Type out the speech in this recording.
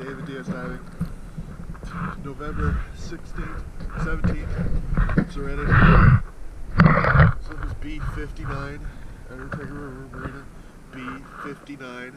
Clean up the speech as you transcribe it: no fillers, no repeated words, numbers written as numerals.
David Diaz diving. November 16th, 17th, Serenity. So this is B59, Undertaker River Marina, B59.